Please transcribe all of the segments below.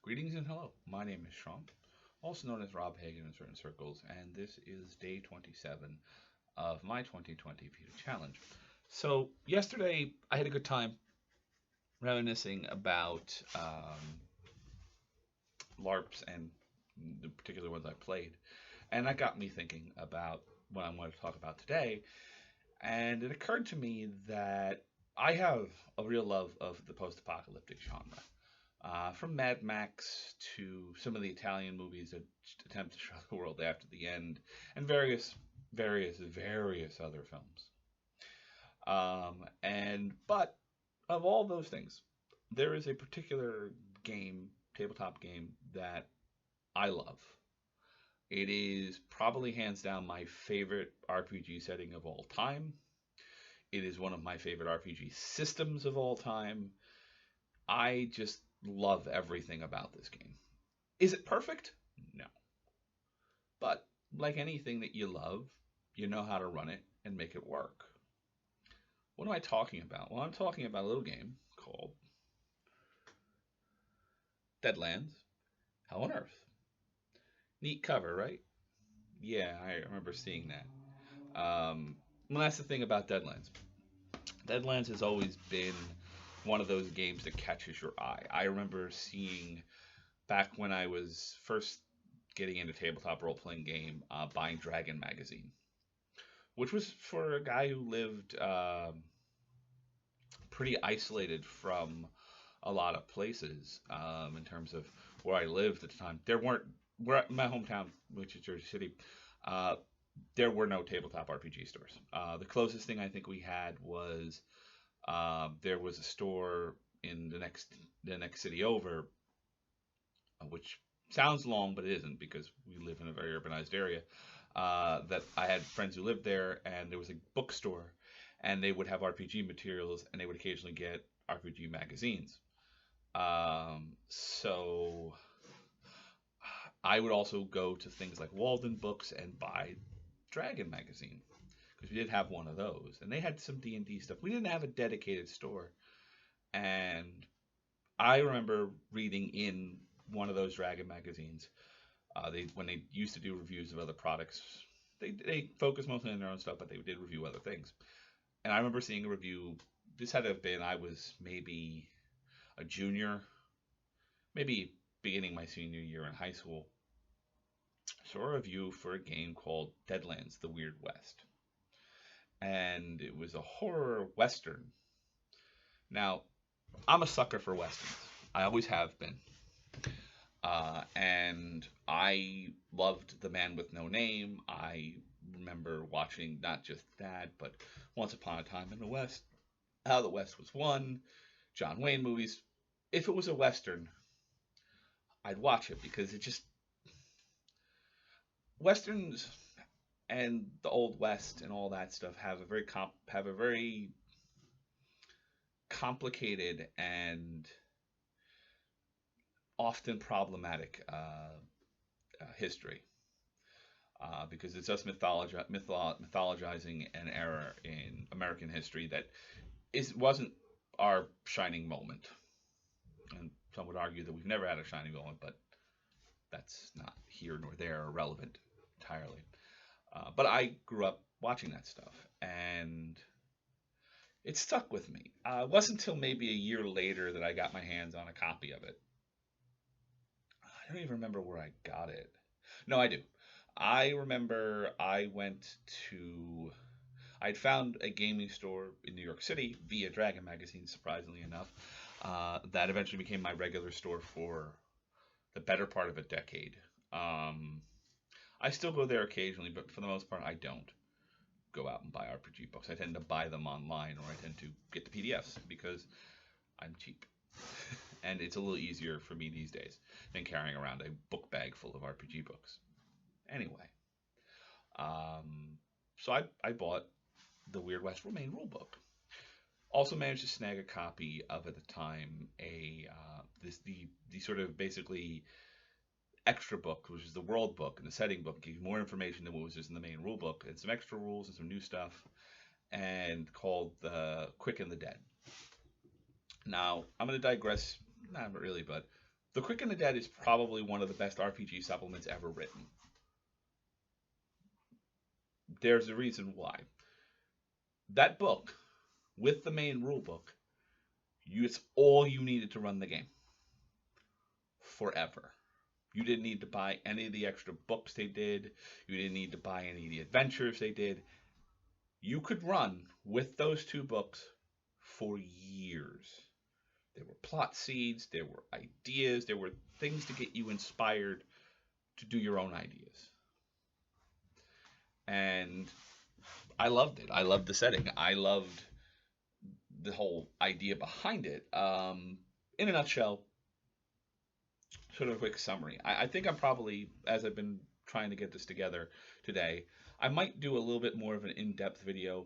Greetings and hello. My name is Trump, also known as Rob Hagan in certain circles, and this is day 27 of my 2020 VEDA challenge. So, yesterday I had a good time reminiscing about LARPs and the particular ones I played, and that got me thinking about what I'm going to talk about today. And it occurred to me that I have a real love of the post apocalyptic genre. From Mad Max to some of the Italian movies that attempt to show the world after the end, and various other films. But of all those things, there is a particular game, tabletop game, that I love. It is probably hands down my favorite RPG setting of all time. It is one of my favorite RPG systems of all time. I just love everything about this game. Is it perfect? No. But like anything that you love, you know how to run it and make it work. What am I talking about? Well, I'm talking about a little game called Deadlands Hell on Earth. Neat cover, right? Yeah, I remember seeing that. Well, that's the thing about Deadlands. Deadlands has always been one of those games that catches your eye. I remember seeing back when I was first getting into tabletop role playing game, buying Dragon magazine, which was for a guy who lived pretty isolated from a lot of places in terms of where I lived at the time. There weren't, where my hometown, which is Jersey City, uh, there were no tabletop RPG stores. The closest thing I think we had was there was a store in the next city over, which sounds long, but it isn't because we live in a very urbanized area. That I had friends who lived there, and there was a bookstore, and they would have RPG materials, and they would occasionally get RPG magazines. So I would also go to things like Walden Books and buy Dragon magazine because we did have one of those, and they had some D&D stuff. We didn't have a dedicated store, and I remember reading in one of those Dragon magazines. They when they used to do reviews of other products, they focused mostly on their own stuff, but they did review other things. And I remember seeing a review. This had to have been I was maybe a junior, maybe beginning my senior year in high school. Saw a review for a game called Deadlands: The Weird West, and it was a horror western. Now, I'm a sucker for westerns. I always have been. And I loved The Man with No Name. I remember watching not just that, but Once Upon a Time in the West, How the West Was Won, John Wayne movies. If it was a Western, I'd watch it because it just. Westerns and the Old West and all that stuff have a very complicated and often problematic history because it's just mythologizing an era in American history that wasn't our shining moment. And some would argue that we've never had a shining moment, but that's not here nor there or relevant entirely. But I grew up watching that stuff, and it stuck with me. It wasn't until maybe a year later that I got my hands on a copy of it. I don't even remember where I got it. No, I do. I remember I went to. I'd found a gaming store in New York City via Dragon magazine, surprisingly enough. That eventually became my regular store for the better part of a decade. Um, I still go there occasionally, but for the most part, I don't go out and buy RPG books. I tend to buy them online, or I tend to get the PDFs because I'm cheap. And it's a little easier for me these days than carrying around a book bag full of RPG books. Anyway, um, so I bought the Weird West main rulebook. Also managed to snag a copy of at the time a the sort of basically extra book, which is the world book and the setting book, gives you more information than what was just in the main rule book, and some extra rules and some new stuff, and called the Quick and the Dead. Now I'm going to digress, not really, but The Quick and the Dead is probably one of the best RPG supplements ever written. There's a reason why. That book, with the main rule book, it's all you needed to run the game. Forever. You didn't need to buy any of the extra books they did. You didn't need to buy any of the adventures they did. You could run with those two books for years. There were plot seeds, there were ideas, there were things to get you inspired to do your own ideas. And I loved it. I loved the setting. I loved the whole idea behind it. In a nutshell, sort of a quick summary. I think I'm probably, as I've been trying to get this together today, I might do a little bit more of an in-depth video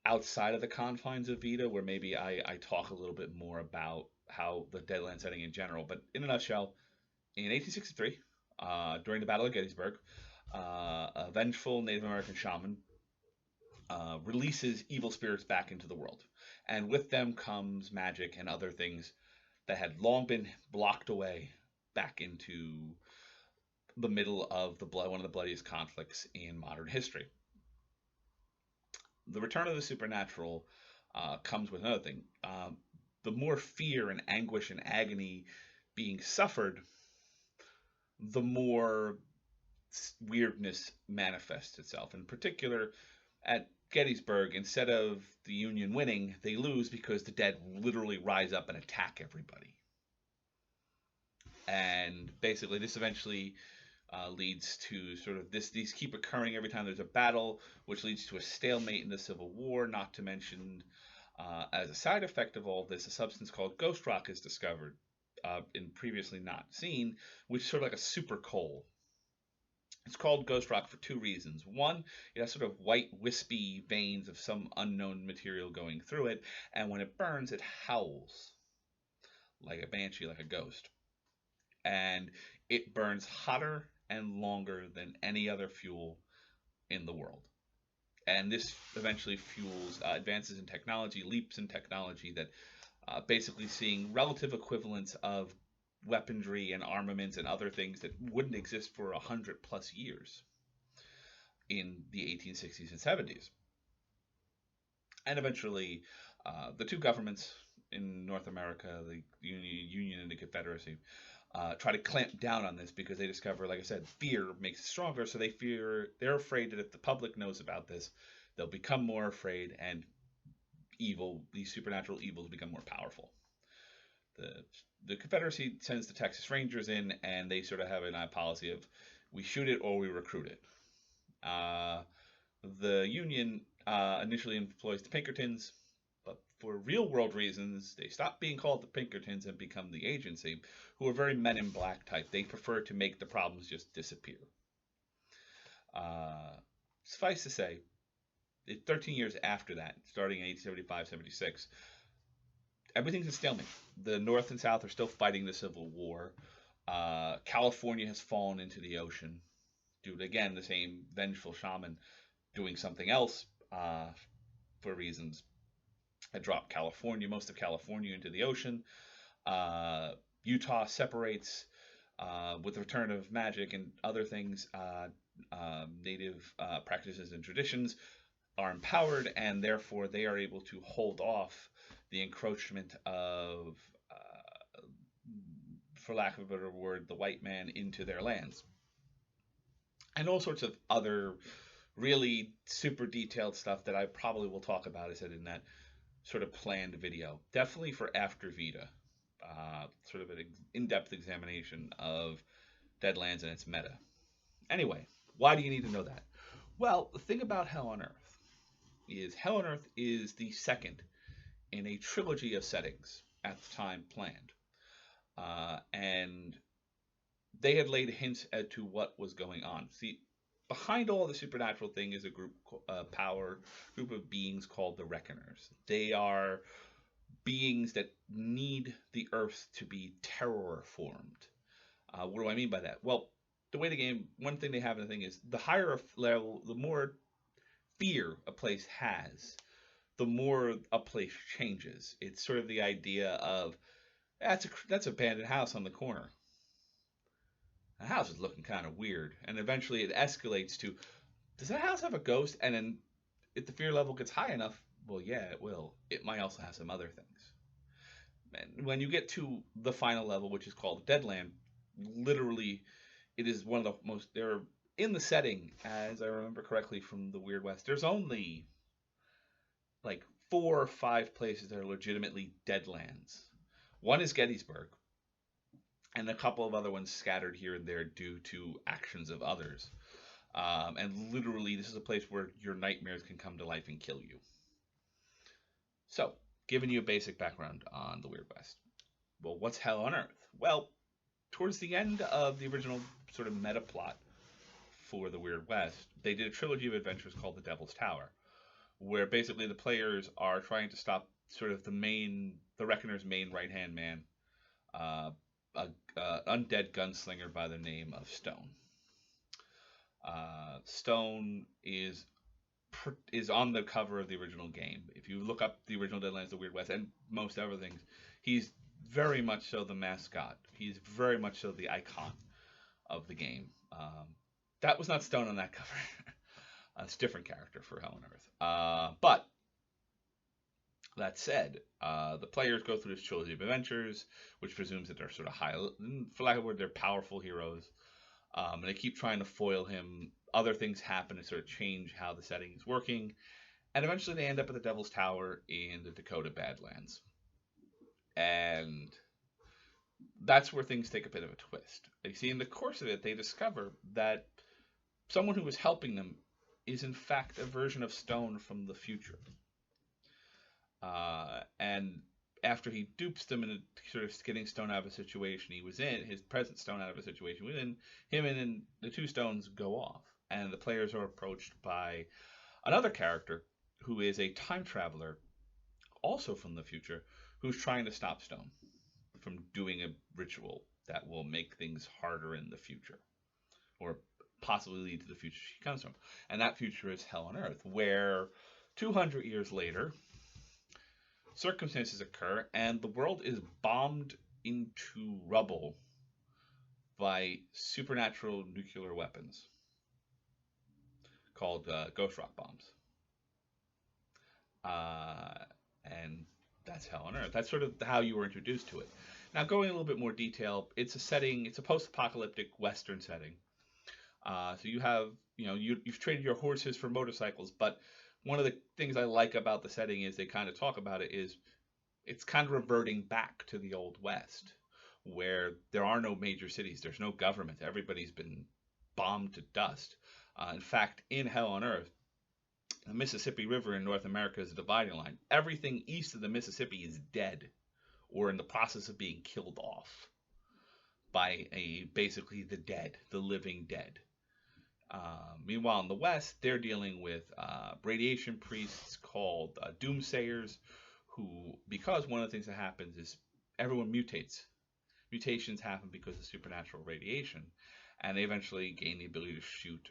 outside of the confines of VEDA, where maybe I talk a little bit more about how the Deadland setting in general. But in a nutshell, in 1863, during the Battle of Gettysburg, a vengeful Native American shaman releases evil spirits back into the world. And with them comes magic and other things that had long been blocked away back into the middle of one of the bloodiest conflicts in modern history. The return of the supernatural comes with another thing. The more fear and anguish and agony being suffered, the more weirdness manifests itself. In particular, at Gettysburg, instead of the Union winning, they lose because the dead literally rise up and attack everybody. And basically, this eventually leads to sort of these keep occurring every time there's a battle, which leads to a stalemate in the Civil War. Not to mention, as a side effect of all this, a substance called ghost rock is discovered and previously not seen, which is sort of like a super coal. It's called ghost rock for two reasons. One, it has sort of white, wispy veins of some unknown material going through it, and when it burns, it howls like a banshee, like a ghost. And it burns hotter and longer than any other fuel in the world. And this eventually fuels advances in technology, leaps in technology that basically seeing relative equivalents of weaponry and armaments and other things that wouldn't exist for 100+ years in the 1860s and 70s. And eventually, the two governments in North America, the Union and the Confederacy, try to clamp down on this because they discover, like I said, fear makes it stronger. So they're afraid that if the public knows about this, they'll become more afraid, and these supernatural evils become more powerful. The Confederacy sends the Texas Rangers in, and they sort of have a policy of we shoot it or we recruit it. The Union initially employs the Pinkertons, but for real world reasons, they stop being called the Pinkertons and become the agency, who are very Men in Black type. They prefer to make the problems just disappear. Suffice to say, 13 years after that, starting in 1875-76, everything's a stalemate. The North and South are still fighting the Civil War. California has fallen into the ocean due to, again, the same vengeful shaman doing something else for reasons that dropped most of California into the ocean. Utah separates with the return of magic and other things. Native practices and traditions are empowered, and therefore they are able to hold off the encroachment of, for lack of a better word, the white man into their lands. And all sorts of other really super detailed stuff that I probably will talk about, I said, in that sort of planned video. Definitely for after VEDA. Sort of an in-depth examination of Deadlands and its meta. Anyway, why do you need to know that? Well, the thing about Hell on Earth is the second in a trilogy of settings at the time planned. And they had laid hints as to what was going on. See, behind all the supernatural thing is a group of beings called the Reckoners. They are beings that need the Earth to be terraformed. What do I mean by that? Well, the way the game, one thing they have in the thing is the higher level, the more fear a place has, the more a place changes. It's sort of the idea of that's an abandoned house on the corner. The house is looking kind of weird. And eventually it escalates to, does that house have a ghost? And then if the fear level gets high enough, well, yeah, it will. It might also have some other things. And when you get to the final level, which is called Deadland, literally, it is one of the most. They're in the setting, as I remember correctly from the Weird West. There's only like 4 or 5 places that are legitimately Deadlands. One is Gettysburg, and a couple of other ones scattered here and there due to actions of others. And literally, this is a place where your nightmares can come to life and kill you. So, giving you a basic background on the Weird West. Well, what's Hell on Earth? Well, towards the end of the original sort of meta plot for the Weird West, they did a trilogy of adventures called The Devil's Tower, where basically the players are trying to stop sort of the Reckoner's main right-hand man, a undead gunslinger by the name of Stone. Stone is on the cover of the original game. If you look up the original Deadlands The Weird West and most other things, he's very much so the mascot. He's very much so the icon of the game. That was not Stone on that cover. It's a different character for Hell on Earth. But that said, the players go through this trilogy of adventures, which presumes that they're sort of high, for lack of a word, they're powerful heroes. And they keep trying to foil him. Other things happen to sort of change how the setting is working. And eventually they end up at the Devil's Tower in the Dakota Badlands. And that's where things take a bit of a twist. You see, in the course of it, they discover that someone who was helping them is in fact a version of Stone from the future. And after he dupes them into sort of getting Stone out of a situation he was in, his present Stone out of a situation within, him and the two Stones go off. And the players are approached by another character who is a time traveler, also from the future, who's trying to stop Stone from doing a ritual that will make things harder in the future, or possibly lead to the future she comes from. And that future is Hell on Earth, where 200 years later, circumstances occur and the world is bombed into rubble by supernatural nuclear weapons called ghost rock bombs. And that's Hell on Earth. That's sort of how you were introduced to it. Now, going a little bit more detail, it's a post-apocalyptic Western setting. So you have, you've traded your horses for motorcycles, but one of the things I like about the setting is they kind of talk about it is it's kind of reverting back to the Old West, where there are no major cities, there's no government, everybody's been bombed to dust. In fact, in Hell on Earth, the Mississippi River in North America is a dividing line. Everything east of the Mississippi is dead or in the process of being killed off by basically the dead, the living dead. Meanwhile, in the West, they're dealing with radiation priests called doomsayers, who, because one of the things that happens is everyone mutates. Mutations happen because of supernatural radiation, and they eventually gain the ability to shoot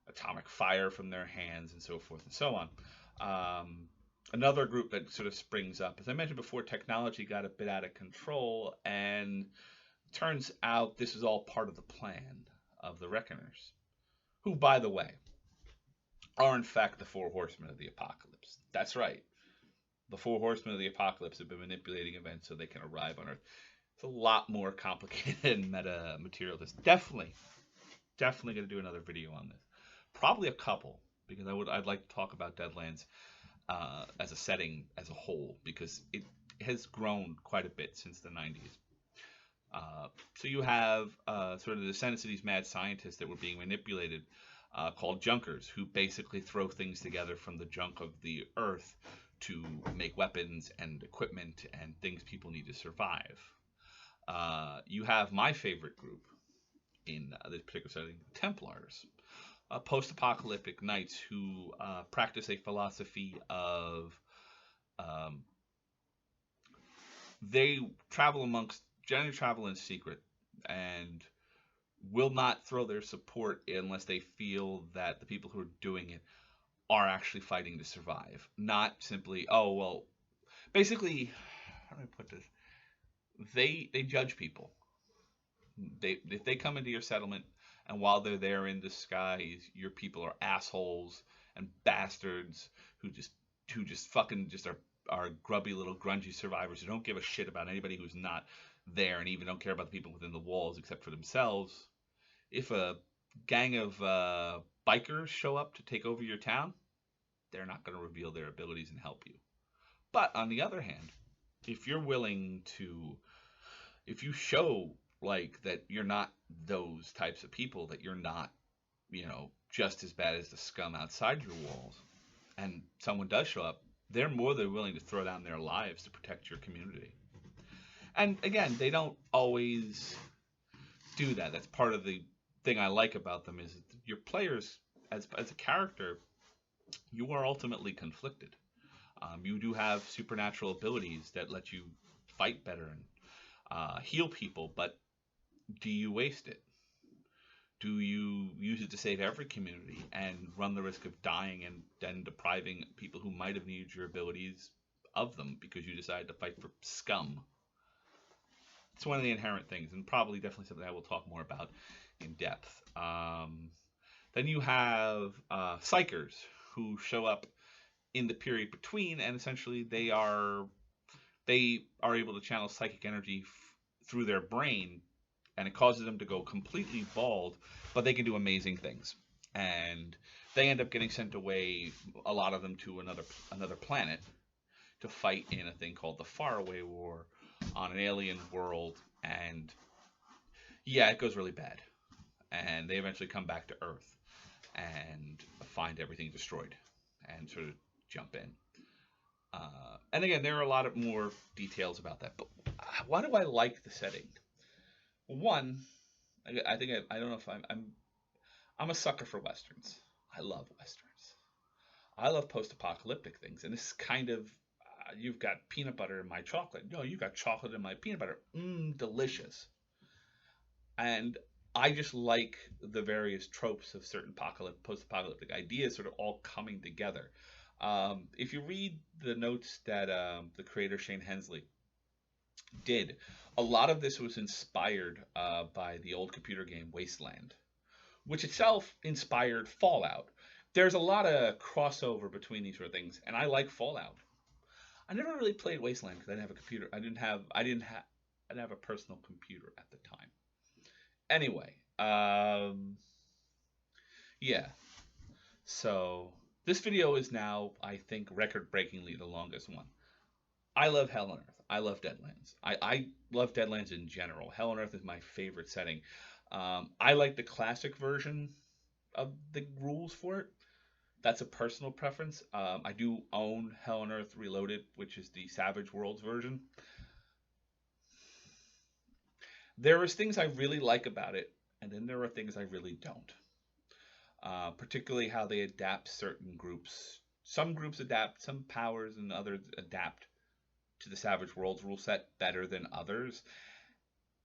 atomic fire from their hands and so forth and so on. Another group that sort of springs up, as I mentioned before, technology got a bit out of control, and turns out this is all part of the plan of the Reckoners, who, by the way, are in fact the 4 horsemen of the apocalypse. That's right. The 4 horsemen of the apocalypse have been manipulating events so they can arrive on Earth. It's a lot more complicated and meta material. This definitely going to do another video on this. Probably a couple, because I'd like to talk about Deadlands as a setting as a whole, because it has grown quite a bit since the 90s. So you have sort of the descendants of these mad scientists that were being manipulated, called junkers, who basically throw things together from the junk of the Earth to make weapons and equipment and things people need to survive. You have my favorite group in this particular setting, Templars, post-apocalyptic knights who practice a philosophy of they generally travel in secret and will not throw their support unless they feel that the people who are doing it are actually fighting to survive. Not simply, basically, how do I put this? They judge people. If they come into your settlement, and while they're there in disguise, your people are assholes and bastards who just fucking just are grubby little grungy survivors who don't give a shit about anybody who's not there, and even don't care about the people within the walls except for themselves. If a gang of bikers show up to take over your town, they're not going to reveal their abilities and help you. But on the other hand, if you're willing to, if you show like that you're not those types of people, that you're not, just as bad as the scum outside your walls, and someone does show up, they're more than willing to throw down their lives to protect your community. And again, they don't always do that. That's part of the thing I like about them, is your players, as a character, you are ultimately conflicted. You do have supernatural abilities that let you fight better and heal people, but do you waste it? Do you use it to save every community and run the risk of dying and then depriving people who might have needed your abilities of them because you decided to fight for scum? It's one of the inherent things, and probably definitely something I will talk more about in depth. Then you have psychers who show up in the period between, and essentially they are able to channel psychic energy through their brain, and it causes them to go completely bald, but they can do amazing things. And they end up getting sent away, a lot of them, to another planet to fight in a thing called the Faraway War on an alien world. And yeah, it goes really bad. And they eventually come back to Earth and find everything destroyed and sort of jump in. And again, there are a lot of more details about that. But why do I like the setting? One, I think I don't know if I'm a sucker for westerns. I love westerns. I love post-apocalyptic things, and this is kind of you've got peanut butter in my chocolate. No, you got chocolate in my peanut butter. Delicious. And I just like the various tropes of certain post-apocalyptic ideas sort of all coming together. If you read the notes that the creator Shane Hensley did, a lot of this was inspired by the old computer game Wasteland, which itself inspired Fallout. There's a lot of crossover between these sort of things, and I like Fallout. I never really played Wasteland because I didn't have a computer. I didn't have a personal computer at the time. Anyway, yeah. So this video is now, I think, record-breakingly the longest one. I love Hell on Earth. I love Deadlands. I love Deadlands in general. Hell on Earth is my favorite setting. I like the classic version of the rules for it. That's a personal preference. I do own Hell on Earth Reloaded, which is the Savage Worlds version. There are things I really like about it, and then there are things I really don't. Particularly how they adapt certain groups. Some groups adapt, some powers and others adapt to the Savage Worlds rule set better than others.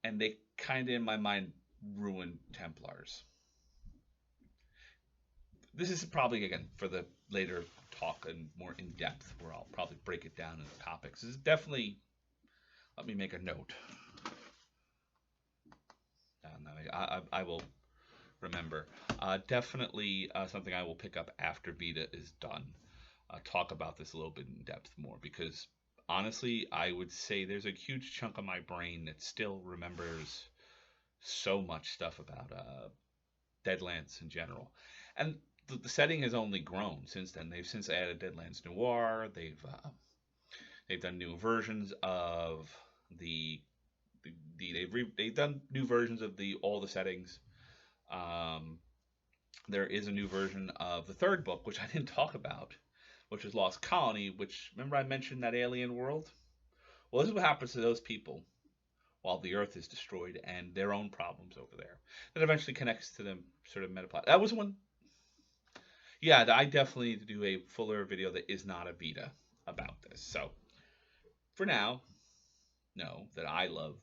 And they kind of, in my mind, ruin Templars. This is probably, again, for the later talk and more in depth, where I'll probably break it down into topics. This is definitely, let me make a note. I will remember. Definitely something I will pick up after VEDA is done. Talk about this a little bit in depth more, because honestly, I would say there's a huge chunk of my brain that still remembers so much stuff about Deadlands in general. And the setting has only grown since then. They've since added Deadlands Noir. They've done new versions of they've done new versions of all the settings. There is a new version of the third book, which I didn't talk about, which is Lost Colony, which, remember I mentioned that alien world? Well, this is what happens to those people while the Earth is destroyed and their own problems over there. That eventually connects to them sort of metaplot. That was one. Yeah, I definitely need to do a fuller video that is not a VEDA about this. So, for now, know that I love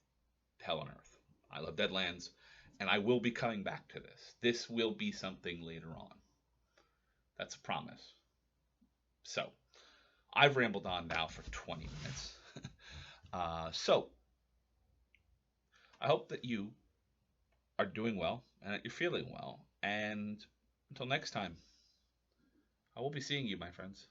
Hell on Earth. I love Deadlands, and I will be coming back to this. This will be something later on. That's a promise. So, I've rambled on now for 20 minutes. So, I hope that you are doing well and that you're feeling well. And until next time, I will be seeing you, my friends.